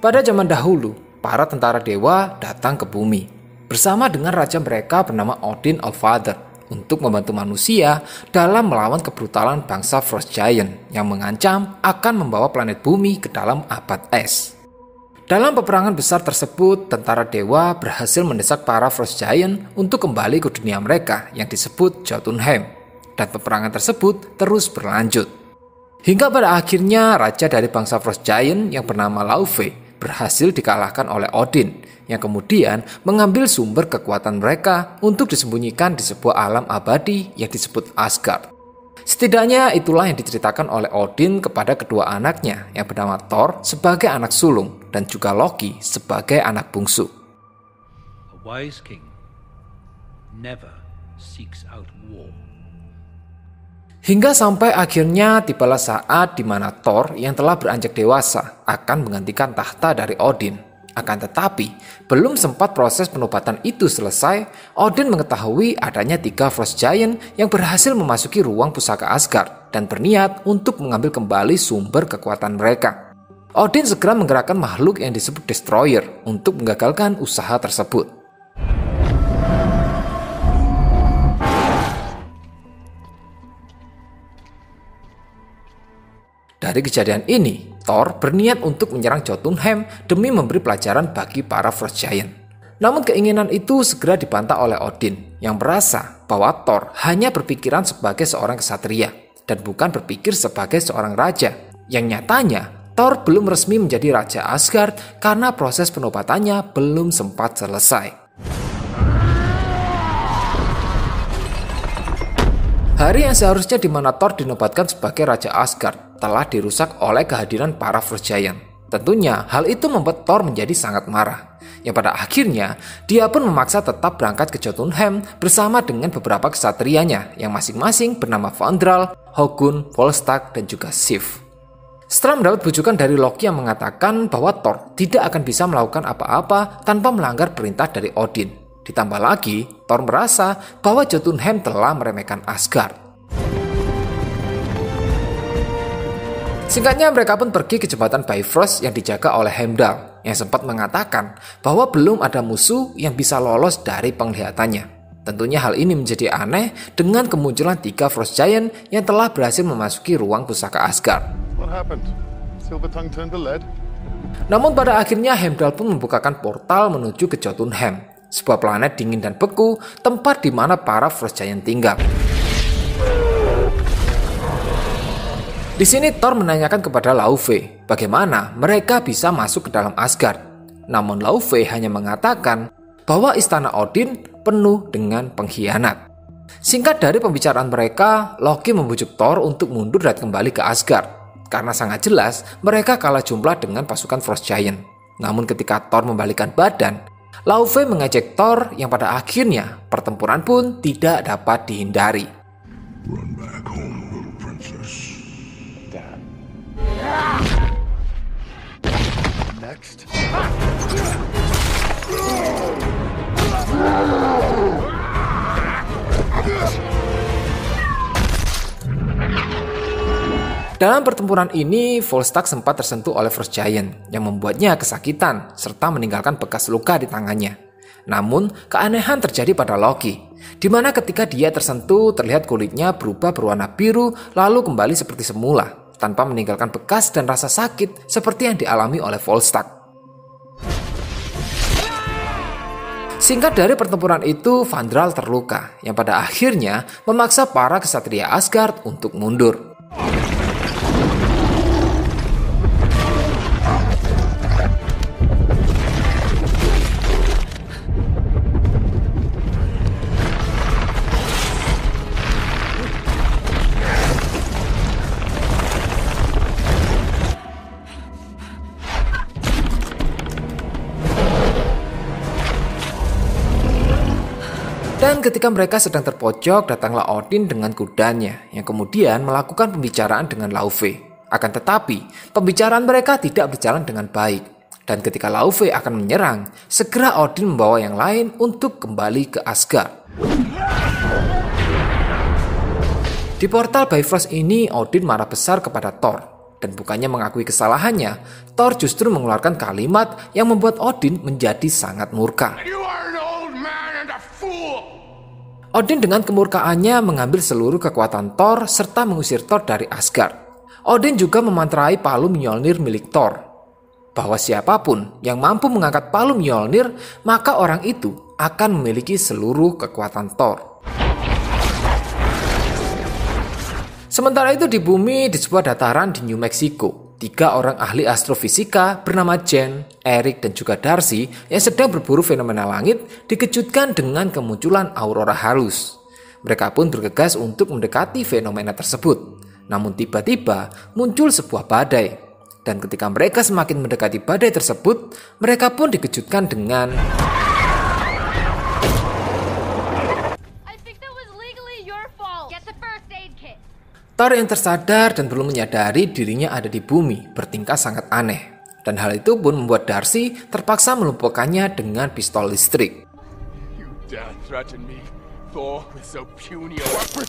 Pada zaman dahulu, para tentara dewa datang ke bumi bersama dengan raja mereka bernama Odin Allfather untuk membantu manusia dalam melawan kebrutalan bangsa Frost Giant yang mengancam akan membawa planet bumi ke dalam abad es. Dalam peperangan besar tersebut, tentara dewa berhasil mendesak para Frost Giant untuk kembali ke dunia mereka yang disebut Jotunheim, dan peperangan tersebut terus berlanjut. Hingga pada akhirnya raja dari bangsa Frost Giant yang bernama Laufey berhasil dikalahkan oleh Odin yang kemudian mengambil sumber kekuatan mereka untuk disembunyikan di sebuah alam abadi yang disebut Asgard. Setidaknya itulah yang diceritakan oleh Odin kepada kedua anaknya yang bernama Thor sebagai anak sulung dan juga Loki sebagai anak bungsu. A wise king never seeks out war. Hingga sampai akhirnya tibalah saat di mana Thor yang telah beranjak dewasa akan menggantikan tahta dari Odin. Akan tetapi, belum sempat proses penobatan itu selesai, Odin mengetahui adanya 3 Frost Giant yang berhasil memasuki ruang pusaka Asgard dan berniat untuk mengambil kembali sumber kekuatan mereka. Odin segera menggerakkan makhluk yang disebut Destroyer untuk menggagalkan usaha tersebut. Dari kejadian ini, Thor berniat untuk menyerang Jotunheim demi memberi pelajaran bagi para Frost Giant. Namun keinginan itu segera dibantah oleh Odin yang merasa bahwa Thor hanya berpikiran sebagai seorang ksatria dan bukan berpikir sebagai seorang raja. Yang nyatanya, Thor belum resmi menjadi Raja Asgard karena proses penobatannya belum sempat selesai. Hari yang seharusnya di mana Thor dinobatkan sebagai Raja Asgard telah dirusak oleh kehadiran para Frost Giant. Tentunya hal itu membuat Thor menjadi sangat marah. Yang pada akhirnya dia pun memaksa tetap berangkat ke Jotunheim bersama dengan beberapa kesatrianya yang masing-masing bernama Fandral, Hogun, Volstagg, dan juga Sif. Setelah mendapat bujukan dari Loki yang mengatakan bahwa Thor tidak akan bisa melakukan apa-apa tanpa melanggar perintah dari Odin. Ditambah lagi, Thor merasa bahwa Jotunheim telah meremehkan Asgard. Singkatnya, mereka pun pergi ke jembatan Bifrost yang dijaga oleh Heimdall, yang sempat mengatakan bahwa belum ada musuh yang bisa lolos dari penglihatannya. Tentunya hal ini menjadi aneh dengan kemunculan 3 Frost Giant yang telah berhasil memasuki ruang pusaka Asgard. Namun pada akhirnya Heimdall pun membukakan portal menuju ke Jotunheim, sebuah planet dingin dan beku, tempat di mana para Frost Giant tinggal. Di sini Thor menanyakan kepada Laufey bagaimana mereka bisa masuk ke dalam Asgard. Namun Laufey hanya mengatakan bahwa istana Odin penuh dengan pengkhianat. Singkat dari pembicaraan mereka, Loki membujuk Thor untuk mundur dan kembali ke Asgard. Karena sangat jelas mereka kalah jumlah dengan pasukan Frost Giant. Namun ketika Thor membalikkan badan, Laufey mengejek Thor yang pada akhirnya pertempuran pun tidak dapat dihindari. Run back home, little princess. Dad. Next. Dalam pertempuran ini, Volstagg sempat tersentuh oleh Frost Giant yang membuatnya kesakitan serta meninggalkan bekas luka di tangannya. Namun, keanehan terjadi pada Loki, di mana ketika dia tersentuh terlihat kulitnya berubah berwarna biru lalu kembali seperti semula, tanpa meninggalkan bekas dan rasa sakit seperti yang dialami oleh Volstagg. Singkat dari pertempuran itu, Fandral terluka, yang pada akhirnya memaksa para ksatria Asgard untuk mundur. Dan ketika mereka sedang terpojok, datanglah Odin dengan kudanya yang kemudian melakukan pembicaraan dengan Laufey. Akan tetapi, pembicaraan mereka tidak berjalan dengan baik. Dan ketika Laufey akan menyerang, segera Odin membawa yang lain untuk kembali ke Asgard. Di portal Bifrost ini, Odin marah besar kepada Thor. Dan bukannya mengakui kesalahannya, Thor justru mengeluarkan kalimat yang membuat Odin menjadi sangat murka. You are an old man and a fool! Odin dengan kemurkaannya mengambil seluruh kekuatan Thor serta mengusir Thor dari Asgard. Odin juga memantrai palu Mjolnir milik Thor, bahwa siapapun yang mampu mengangkat palu Mjolnir, maka orang itu akan memiliki seluruh kekuatan Thor. Sementara itu di bumi, di sebuah dataran di New Mexico, 3 orang ahli astrofisika bernama Jen, Eric, dan juga Darcy yang sedang berburu fenomena langit dikejutkan dengan kemunculan aurora halus. Mereka pun bergegas untuk mendekati fenomena tersebut. Namun tiba-tiba muncul sebuah badai. Dan ketika mereka semakin mendekati badai tersebut, mereka pun dikejutkan dengan Thor yang tersadar dan belum menyadari dirinya ada di bumi bertingkah sangat aneh. Dan hal itu pun membuat Darcy terpaksa melumpuhkannya dengan pistol listrik. You dare threaten me, Thor, with so puny a weapon?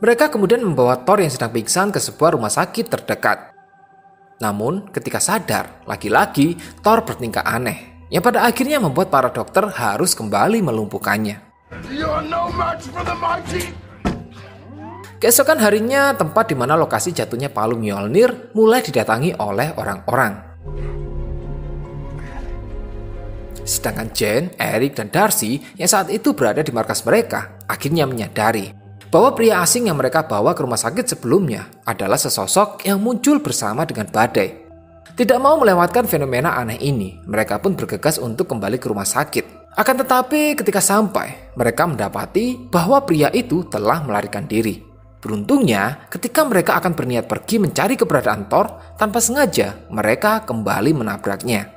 Mereka kemudian membawa Thor yang sedang pingsan ke sebuah rumah sakit terdekat. Namun ketika sadar, lagi-lagi Thor bertingkah aneh, yang pada akhirnya membuat para dokter harus kembali melumpuhkannya. You're no match for the mighty! Keesokan harinya, tempat di mana lokasi jatuhnya palu Mjolnir mulai didatangi oleh orang-orang. Sedangkan Jen, Eric, dan Darcy yang saat itu berada di markas mereka akhirnya menyadari bahwa pria asing yang mereka bawa ke rumah sakit sebelumnya adalah sesosok yang muncul bersama dengan badai. Tidak mau melewatkan fenomena aneh ini, mereka pun bergegas untuk kembali ke rumah sakit. Akan tetapi ketika sampai, mereka mendapati bahwa pria itu telah melarikan diri. Beruntungnya, ketika mereka akan berniat pergi mencari keberadaan Thor, tanpa sengaja mereka kembali menabraknya.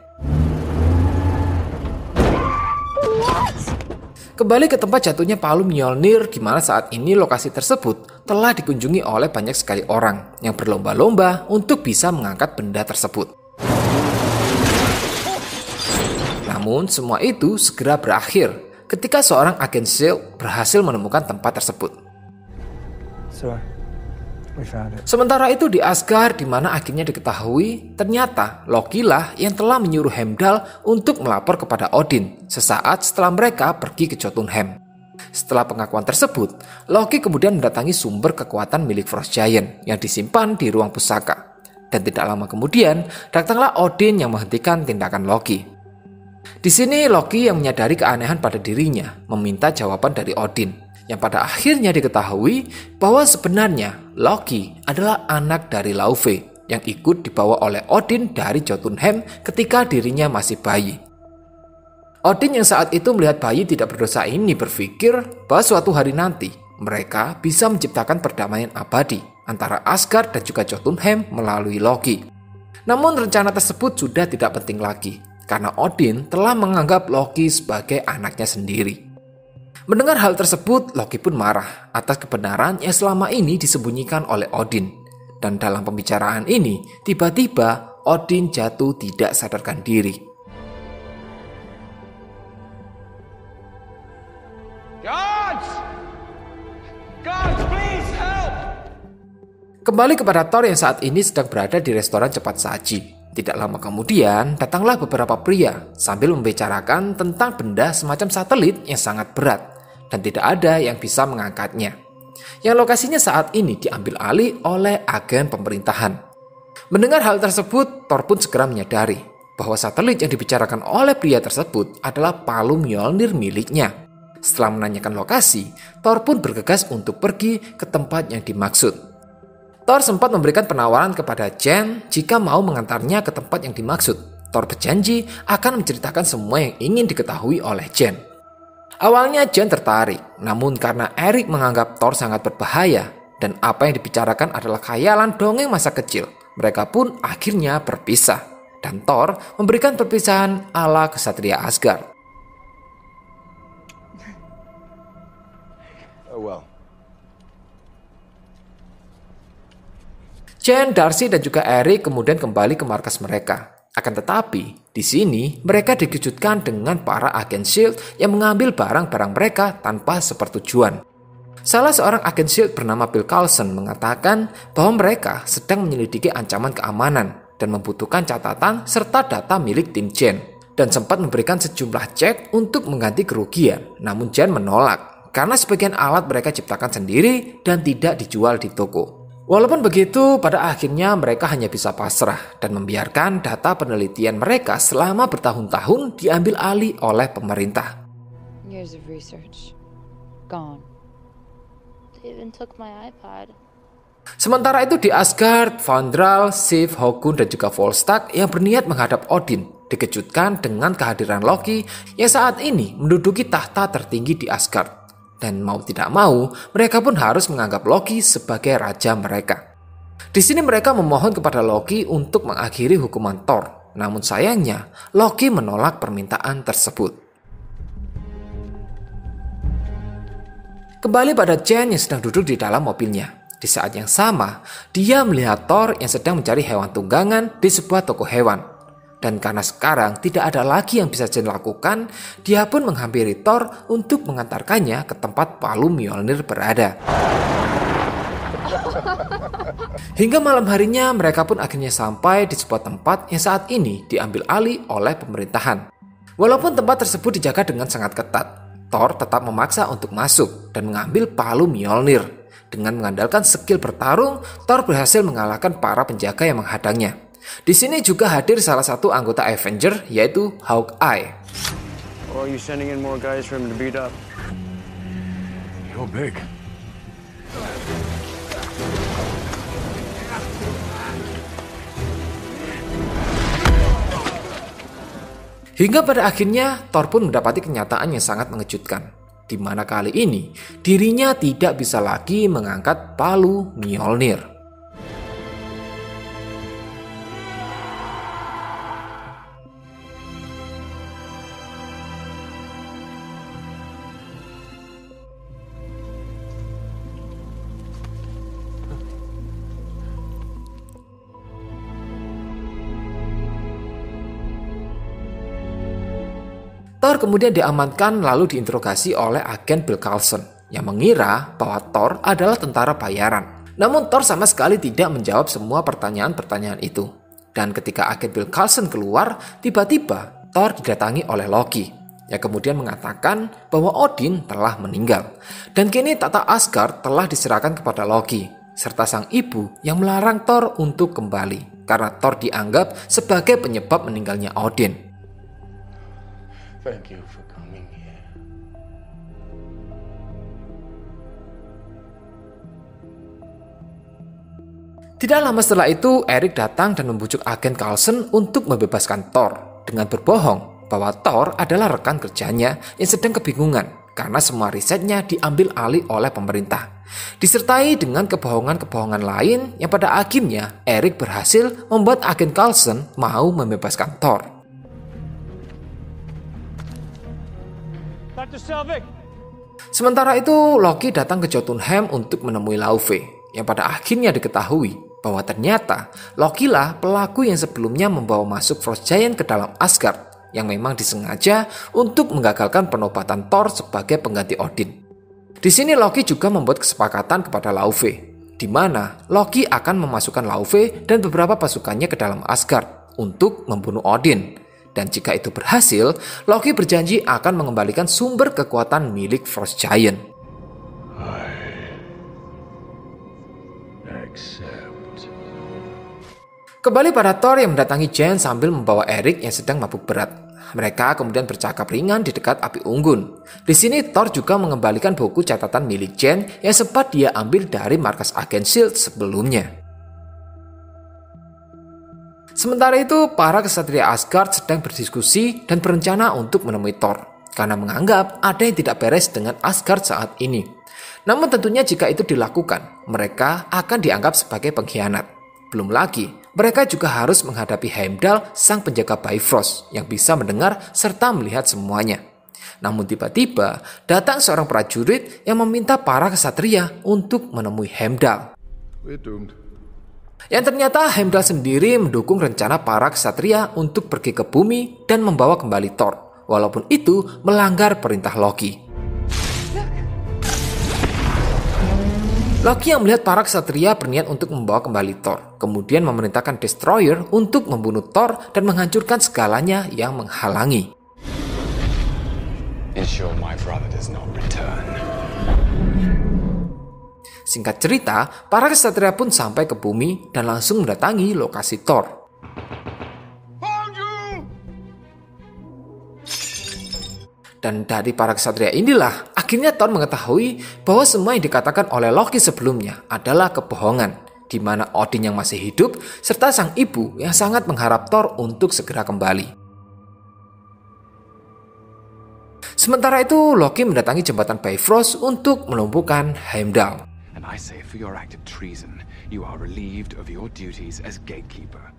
Kembali ke tempat jatuhnya palu Mjolnir, di mana saat ini lokasi tersebut telah dikunjungi oleh banyak sekali orang yang berlomba-lomba untuk bisa mengangkat benda tersebut. Namun semua itu segera berakhir ketika seorang agen S.H.I.E.L.D. berhasil menemukan tempat tersebut. Sementara itu di Asgard, di mana akhirnya diketahui ternyata Loki lah yang telah menyuruh Heimdall untuk melapor kepada Odin sesaat setelah mereka pergi ke Jotunheim. Setelah pengakuan tersebut, Loki kemudian mendatangi sumber kekuatan milik Frost Giant yang disimpan di ruang pusaka. Dan tidak lama kemudian, datanglah Odin yang menghentikan tindakan Loki. Di sini Loki yang menyadari keanehan pada dirinya meminta jawaban dari Odin, yang pada akhirnya diketahui bahwa sebenarnya Loki adalah anak dari Laufey yang ikut dibawa oleh Odin dari Jotunheim ketika dirinya masih bayi. Odin yang saat itu melihat bayi tidak berdosa ini berpikir bahwa suatu hari nanti mereka bisa menciptakan perdamaian abadi antara Asgard dan juga Jotunheim melalui Loki. Namun rencana tersebut sudah tidak penting lagi, karena Odin telah menganggap Loki sebagai anaknya sendiri. Mendengar hal tersebut, Loki pun marah atas kebenaran yang selama ini disembunyikan oleh Odin. Dan dalam pembicaraan ini, tiba-tiba Odin jatuh tidak sadarkan diri. Gods! Gods, please help! Kembali kepada Thor yang saat ini sedang berada di restoran cepat saji. Tidak lama kemudian, datanglah beberapa pria sambil membicarakan tentang benda semacam satelit yang sangat berat dan tidak ada yang bisa mengangkatnya. Yang lokasinya saat ini diambil alih oleh agen pemerintahan. Mendengar hal tersebut, Thor pun segera menyadari bahwa satelit yang dibicarakan oleh pria tersebut adalah palu Mjolnir miliknya. Setelah menanyakan lokasi, Thor pun bergegas untuk pergi ke tempat yang dimaksud. Thor sempat memberikan penawaran kepada Jen jika mau mengantarnya ke tempat yang dimaksud. Thor berjanji akan menceritakan semua yang ingin diketahui oleh Jen. Awalnya Jen tertarik, namun karena Eric menganggap Thor sangat berbahaya dan apa yang dibicarakan adalah khayalan dongeng masa kecil, mereka pun akhirnya berpisah. Dan Thor memberikan perpisahan ala kesatria Asgard. Oh well. Jen, Darcy, dan juga Eric kemudian kembali ke markas mereka. Akan tetapi, di sini mereka dikejutkan dengan para agen S.H.I.E.L.D. yang mengambil barang-barang mereka tanpa sepertujuan. Salah seorang agen S.H.I.E.L.D. bernama Bill Coulson mengatakan bahwa mereka sedang menyelidiki ancaman keamanan dan membutuhkan catatan serta data milik tim Jen, dan sempat memberikan sejumlah cek untuk mengganti kerugian. Namun Jen menolak karena sebagian alat mereka ciptakan sendiri dan tidak dijual di toko. Walaupun begitu, pada akhirnya mereka hanya bisa pasrah dan membiarkan data penelitian mereka selama bertahun-tahun diambil alih oleh pemerintah. Years of research gone. They even took my iPod. Sementara itu di Asgard, Fandral, Sif, Hogun, dan juga Volstagg yang berniat menghadap Odin dikejutkan dengan kehadiran Loki yang saat ini menduduki tahta tertinggi di Asgard. Dan mau tidak mau, mereka pun harus menganggap Loki sebagai raja mereka. Di sini mereka memohon kepada Loki untuk mengakhiri hukuman Thor. Namun sayangnya, Loki menolak permintaan tersebut. Kembali pada Jen yang sedang duduk di dalam mobilnya. Di saat yang sama, dia melihat Thor yang sedang mencari hewan tunggangan di sebuah toko hewan. Dan karena sekarang tidak ada lagi yang bisa Jen lakukan, dia pun menghampiri Thor untuk mengantarkannya ke tempat palu Mjolnir berada. Hingga malam harinya mereka pun akhirnya sampai di sebuah tempat yang saat ini diambil alih oleh pemerintahan. Walaupun tempat tersebut dijaga dengan sangat ketat, Thor tetap memaksa untuk masuk dan mengambil palu Mjolnir. Dengan mengandalkan skill bertarung, Thor berhasil mengalahkan para penjaga yang menghadangnya. Di sini juga hadir salah satu anggota Avenger, yaitu Hawkeye. Or are you sending in more guys for him to beat up? You're big. Hingga pada akhirnya Thor pun mendapati kenyataan yang sangat mengejutkan, di mana kali ini dirinya tidak bisa lagi mengangkat palu Mjolnir. Thor kemudian diamankan lalu diinterogasi oleh agen Bill Coulson yang mengira bahwa Thor adalah tentara bayaran. Namun Thor sama sekali tidak menjawab semua pertanyaan-pertanyaan itu. Dan ketika agen Bill Coulson keluar, tiba-tiba Thor didatangi oleh Loki yang kemudian mengatakan bahwa Odin telah meninggal. Dan kini tata Asgard telah diserahkan kepada Loki serta sang ibu yang melarang Thor untuk kembali karena Thor dianggap sebagai penyebab meninggalnya Odin. Thank you for coming here. Tidak lama setelah itu, Erik datang dan membujuk agen Coulson untuk membebaskan Thor dengan berbohong bahwa Thor adalah rekan kerjanya yang sedang kebingungan karena semua risetnya diambil alih oleh pemerintah. Disertai dengan kebohongan-kebohongan lain yang pada akhirnya Erik berhasil membuat agen Coulson mau membebaskan Thor. Sementara itu, Loki datang ke Jotunheim untuk menemui Laufey, yang pada akhirnya diketahui bahwa ternyata Loki lah pelaku yang sebelumnya membawa masuk Frost Giant ke dalam Asgard, yang memang disengaja untuk menggagalkan penobatan Thor sebagai pengganti Odin. Di sini Loki juga membuat kesepakatan kepada Laufey, di mana Loki akan memasukkan Laufey dan beberapa pasukannya ke dalam Asgard untuk membunuh Odin. Dan jika itu berhasil, Loki berjanji akan mengembalikan sumber kekuatan milik Frost Giant. Kembali pada Thor yang mendatangi Jen sambil membawa Erik yang sedang mabuk berat. Mereka kemudian bercakap ringan di dekat api unggun. Di sini Thor juga mengembalikan buku catatan milik Jen yang sempat dia ambil dari markas agen S.H.I.E.L.D. sebelumnya. Sementara itu, para kesatria Asgard sedang berdiskusi dan berencana untuk menemui Thor karena menganggap ada yang tidak beres dengan Asgard saat ini. Namun tentunya jika itu dilakukan, mereka akan dianggap sebagai pengkhianat. Belum lagi, mereka juga harus menghadapi Heimdall, sang penjaga Bifrost yang bisa mendengar serta melihat semuanya. Namun tiba-tiba datang seorang prajurit yang meminta para kesatria untuk menemui Heimdall. We're doomed. Yang ternyata Heimdall sendiri mendukung rencana para kesatria untuk pergi ke bumi dan membawa kembali Thor, walaupun itu melanggar perintah Loki. Loki yang melihat para ksatria berniat untuk membawa kembali Thor, kemudian memerintahkan Destroyer untuk membunuh Thor dan menghancurkan segalanya yang menghalangi. Ensure my brother does not return. Singkat cerita, para ksatria pun sampai ke bumi dan langsung mendatangi lokasi Thor. Dan dari para ksatria inilah, akhirnya Thor mengetahui bahwa semua yang dikatakan oleh Loki sebelumnya adalah kebohongan, di mana Odin yang masih hidup, serta sang ibu yang sangat mengharap Thor untuk segera kembali. Sementara itu, Loki mendatangi jembatan Bifrost untuk melumpuhkan Heimdall. And I say for your act of treason, you are relieved of your duties as gatekeeper.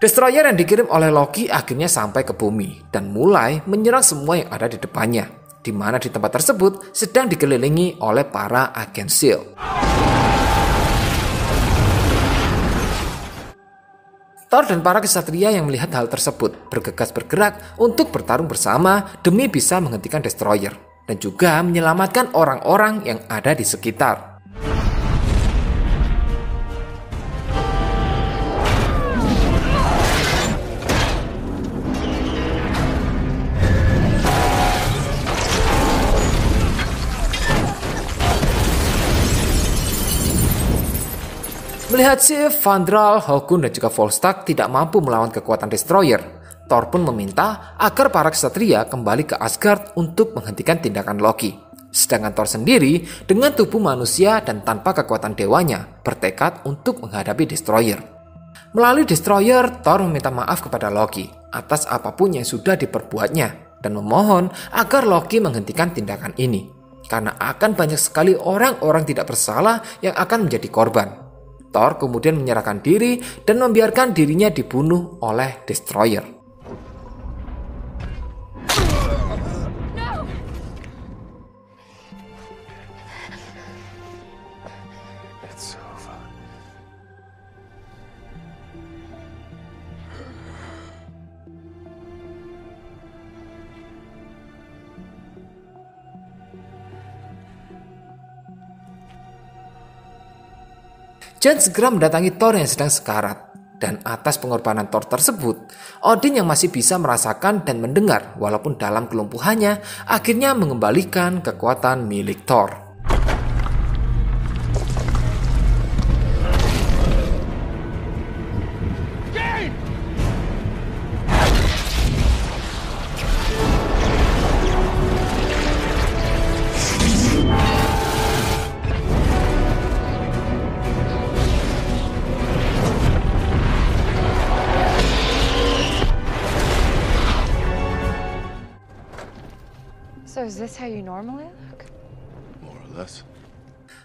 Destroyer yang dikirim oleh Loki akhirnya sampai ke bumi dan mulai menyerang semua yang ada di depannya, di mana di tempat tersebut sedang dikelilingi oleh para agen S.H.I.E.L.D. Thor dan para ksatria yang melihat hal tersebut bergegas bergerak untuk bertarung bersama demi bisa menghentikan Destroyer dan juga menyelamatkan orang-orang yang ada di sekitar. Melihat Sif, Fandral, Hawkun, dan juga Volstagg tidak mampu melawan kekuatan Destroyer, Thor pun meminta agar para ksatria kembali ke Asgard untuk menghentikan tindakan Loki. Sedangkan Thor sendiri, dengan tubuh manusia dan tanpa kekuatan dewanya, bertekad untuk menghadapi Destroyer. Melalui Destroyer, Thor meminta maaf kepada Loki atas apapun yang sudah diperbuatnya, dan memohon agar Loki menghentikan tindakan ini, karena akan banyak sekali orang-orang tidak bersalah yang akan menjadi korban. Thor kemudian menyerahkan diri dan membiarkan dirinya dibunuh oleh Destroyer. It's over. Jen segera mendatangi Thor yang sedang sekarat. Dan atas pengorbanan Thor tersebut, Odin yang masih bisa merasakan dan mendengar walaupun dalam kelumpuhannya, akhirnya mengembalikan kekuatan milik Thor. So is this how you normally look? More or less.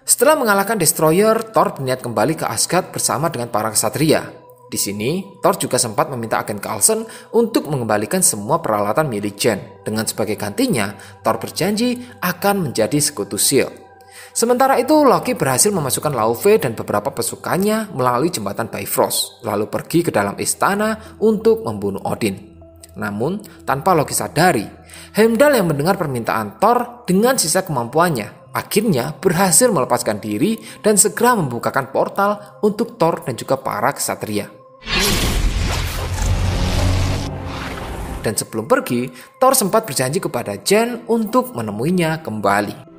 Setelah mengalahkan Destroyer, Thor berniat kembali ke Asgard bersama dengan para ksatria. Di sini, Thor juga sempat meminta agen Coulson untuk mengembalikan semua peralatan milik Jen. Dengan sebagai gantinya, Thor berjanji akan menjadi sekutu S.H.I.E.L.D. Sementara itu, Loki berhasil memasukkan Laufey dan beberapa pasukannya melalui jembatan Bifrost, lalu pergi ke dalam istana untuk membunuh Odin. Namun, tanpa Loki sadari, Heimdall yang mendengar permintaan Thor dengan sisa kemampuannya, akhirnya berhasil melepaskan diri dan segera membukakan portal untuk Thor dan juga para ksatria. Dan sebelum pergi, Thor sempat berjanji kepada Jen untuk menemuinya kembali.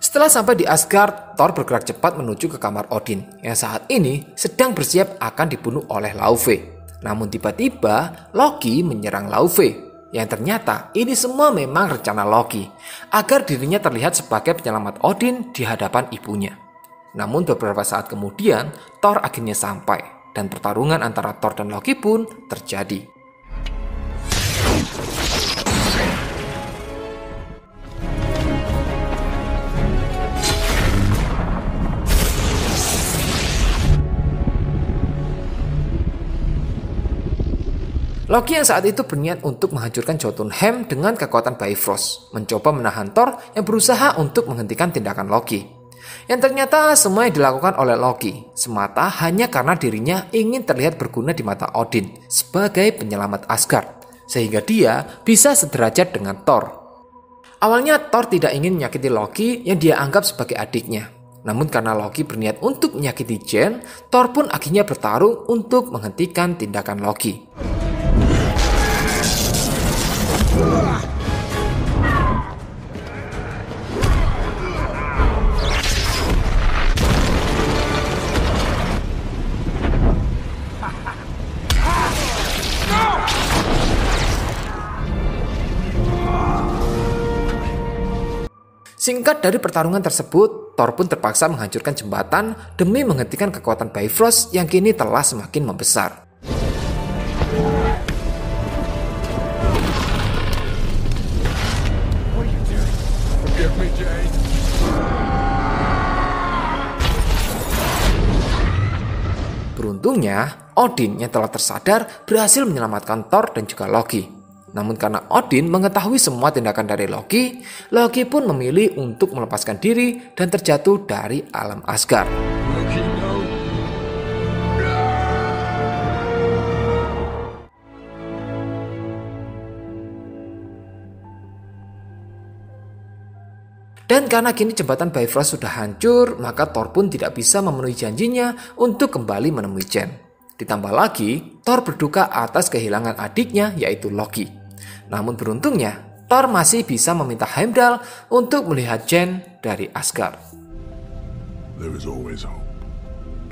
Setelah sampai di Asgard, Thor bergerak cepat menuju ke kamar Odin yang saat ini sedang bersiap akan dibunuh oleh Laufey. Namun tiba-tiba Loki menyerang Laufey, yang ternyata ini semua memang rencana Loki agar dirinya terlihat sebagai penyelamat Odin di hadapan ibunya. Namun beberapa saat kemudian Thor akhirnya sampai dan pertarungan antara Thor dan Loki pun terjadi. Loki yang saat itu berniat untuk menghancurkan Jotunheim dengan kekuatan Bifrost, mencoba menahan Thor yang berusaha untuk menghentikan tindakan Loki. Yang ternyata semua yang dilakukan oleh Loki semata hanya karena dirinya ingin terlihat berguna di mata Odin sebagai penyelamat Asgard, sehingga dia bisa sederajat dengan Thor. Awalnya Thor tidak ingin menyakiti Loki yang dia anggap sebagai adiknya. Namun karena Loki berniat untuk menyakiti Jane, Thor pun akhirnya bertarung untuk menghentikan tindakan Loki. Singkat dari pertarungan tersebut, Thor pun terpaksa menghancurkan jembatan demi menghentikan kekuatan Bifrost yang kini telah semakin membesar. What are you doing? Forgive me, Jane. Beruntungnya, Odin yang telah tersadar berhasil menyelamatkan Thor dan juga Loki. Namun karena Odin mengetahui semua tindakan dari Loki, Loki pun memilih untuk melepaskan diri dan terjatuh dari alam Asgard. Loki, no. Dan karena kini jembatan Bifrost sudah hancur, maka Thor pun tidak bisa memenuhi janjinya untuk kembali menemui Jane. Ditambah lagi, Thor berduka atas kehilangan adiknya yaitu Loki. Namun beruntungnya, Thor masih bisa meminta Heimdall untuk melihat Jane dari Asgard. There is always hope.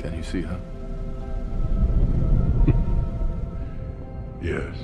Can you see her? Yes.